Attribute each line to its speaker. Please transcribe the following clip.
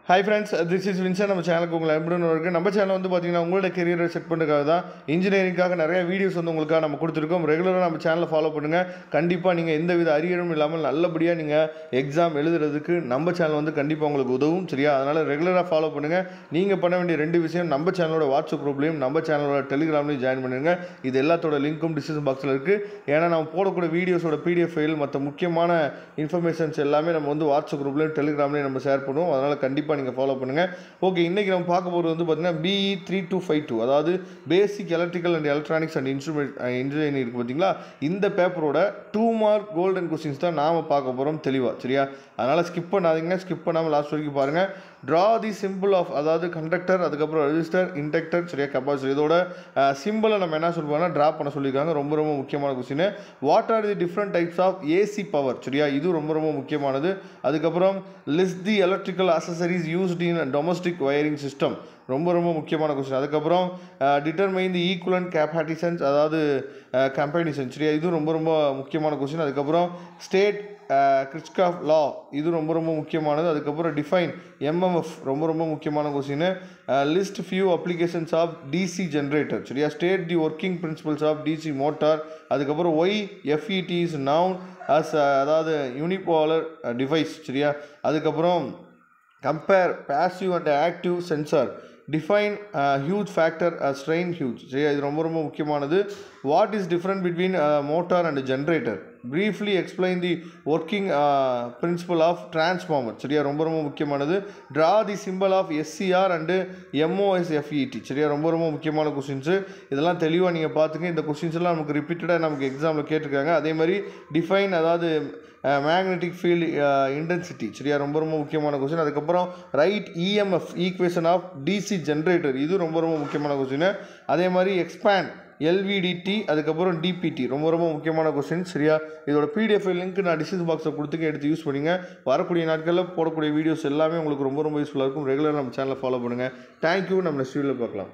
Speaker 1: Hi friends, this is Vincent. நம்ம சேனலுக்கு உங்களை அன்புடன் வரவேற்கிறேன். நம்ம சேனல் வந்து பார்த்தீங்கன்னா உங்களோட கெரியரை செட் பண்ணுறதுக்காக தான் இன்ஜினியரிங்காக நிறைய வீடியோஸ் வந்து உங்களுக்காக நம்ம கொடுத்துருக்கோம். ரெகுலராக நம்ம சேனலை ஃபாலோ பண்ணுங்கள். கண்டிப்பாக நீங்கள் எந்த வித அரியரும் இல்லாமல் நல்லபடியாக நீங்கள் எக்ஸாம் எழுதுறதுக்கு நம்ம சேனல் வந்து கண்டிப்பாக உங்களுக்கு உதவும். சரியா? அதனால் ரெகுலராக ஃபாலோ பண்ணுங்கள். நீங்கள் பண்ண வேண்டிய 2 விஷயம், நம்ம சேனலோட வாட்ஸ்அப் குரூப்லையும் நம்ம சேனலோட டெலிகிராம்லையும் ஜாயின் பண்ணுங்கள். இது எல்லாத்தோட லிங்க்கும் டிஸ்கிரிப்ஷன் பாக்ஸில் இருக்குது. ஏன்னா நம்ம போடக்கூடிய வீடியோஸோட பிடிஎஃப் ஃபைல் மற்ற முக்கியமான இன்ஃபர்மேஷன்ஸ் எல்லாமே நம்ம வந்து வாட்ஸ்அப் குரூப்லையும் டெலிகிராம்லையும் நம்ம ஷேர் பண்ணுவோம். அதனால் கண்டிப்பாக நீங்கள் ஃபாலோ பண்ணுங்கள். ஓகே, இன்றைக்கி நம்ம பார்க்க போகிறது வந்து பார்த்தீங்கன்னா BE 3252, அதாவது பேசிக் electrical and electronics and engineering இருக்குது பார்த்தீங்களா? இந்த பேப்பரோட 2 மார்க் கோல்டன் கொஸ்டின்ஸ் தான் நாம் பார்க்க போகிறோம் தெளிவாக. சரியா? அதனால் ஸ்கிப் பண்ணாதீங்க. ஸ்கிப் பண்ணாமல் லாஸ்ட் வரைக்கும் பாருங்கள். ட்ரா தி சிம்பிள் ஆஃப், அதாவது கண்டக்டர், அதுக்கப்புறம் ரெசிஸ்டர், இண்டக்டர், சரியா, கெப்பாசிட்டர், இதோட சிம்பிளை நம்ம என்ன சொல்லுவோம்னா ட்ரா பண்ண சொல்லியிருக்காங்க. ரொம்ப ரொம்ப முக்கியமான question. What are the different types of AC power? சரியா, இது ரொம்ப ரொம்ப முக்கியமானது. அதுக்கப்புறம் list the electrical accessories used in domestic wiring system, ரொம்ப ரொம்ப முக்கியமான கொஸ்டின். அதுக்கப்புறம் டிட்டர்மைன் தி ஈக்குவலன்ட் கேப்பாசிட்டன்ஸ், அதாவது கம்பேனிசன், சரியா, இது ரொம்ப ரொம்ப முக்கியமான கொஸ்டின். அதுக்கப்புறம் ஸ்டேட் கிர்ச்சாஃப் லா, இது ரொம்ப ரொம்ப முக்கியமானது. அதுக்கப்புறம் டிஃபைன் MMF, ரொம்ப ரொம்ப முக்கியமான question. List few applications of DC generator, சரியா, state the working principles of DC motor. அதுக்கப்புறம் why FET is known as, அதாவது யூனிபோலர் டிவைஸ், சரியா. அதுக்கப்புறம் compare passive and active sensor, define gauge factor strain gauge, சரியா, இது ரொம்ப ரொம்ப முக்கியமானது. What is different between motor and generator, briefly explain the working principle of transformer, சரியா, ரொம்ப ரொம்ப முக்கியமானது. draw the symbol of SCR and MOSFET, சரியா, ரொம்ப ரொம்ப முக்கியமான கொஸ்டின்ஸு. இதெல்லாம் தெளிவாக நீங்கள் பார்த்துங்க. இந்த கொஸ்டின்ஸ் எல்லாம் நமக்கு ரிப்பீட்டடாக நமக்கு எக்ஸாமில் கேட்டிருக்காங்க. அதே மாதிரி டிஃபைன், அதாவது மேக்னெட்டிக் ஃபீல்டு இன்டென்சிட்டி, சரியா, ரொம்ப ரொம்ப முக்கியமான கொஸ்டின். அதுக்கப்புறம் right EMF equation of DC generator, இது ரொம்ப ரொம்ப முக்கியமான கொஸ்டின். அதே மாதிரி எக்ஸ்பேண்ட் LVDT, அதுக்கப்புறம் DPT, ரொம்ப ரொம்ப முக்கியமான கொஸ்டின். சரியா, இதோட PDF லிங்க் நான் டிஸ்கிரிப்ஷன் பாக்ஸில் கொடுத்துக்க, எடுத்து யூஸ் பண்ணிங்க. வரக்கூடிய நாட்களில் போடக்கூடிய வீடியோஸ் எல்லாமே உங்களுக்கு ரொம்ப ரொம்ப யூஸ்ஃபுல்லாக இருக்கும். ரெகுலராக நம்ம சேனலை ஃபாலோ பண்ணுங்கள். தேங்க்யூ. நம்ம நெக்ஸ்ட் வீடியோவில் பார்க்கலாம்.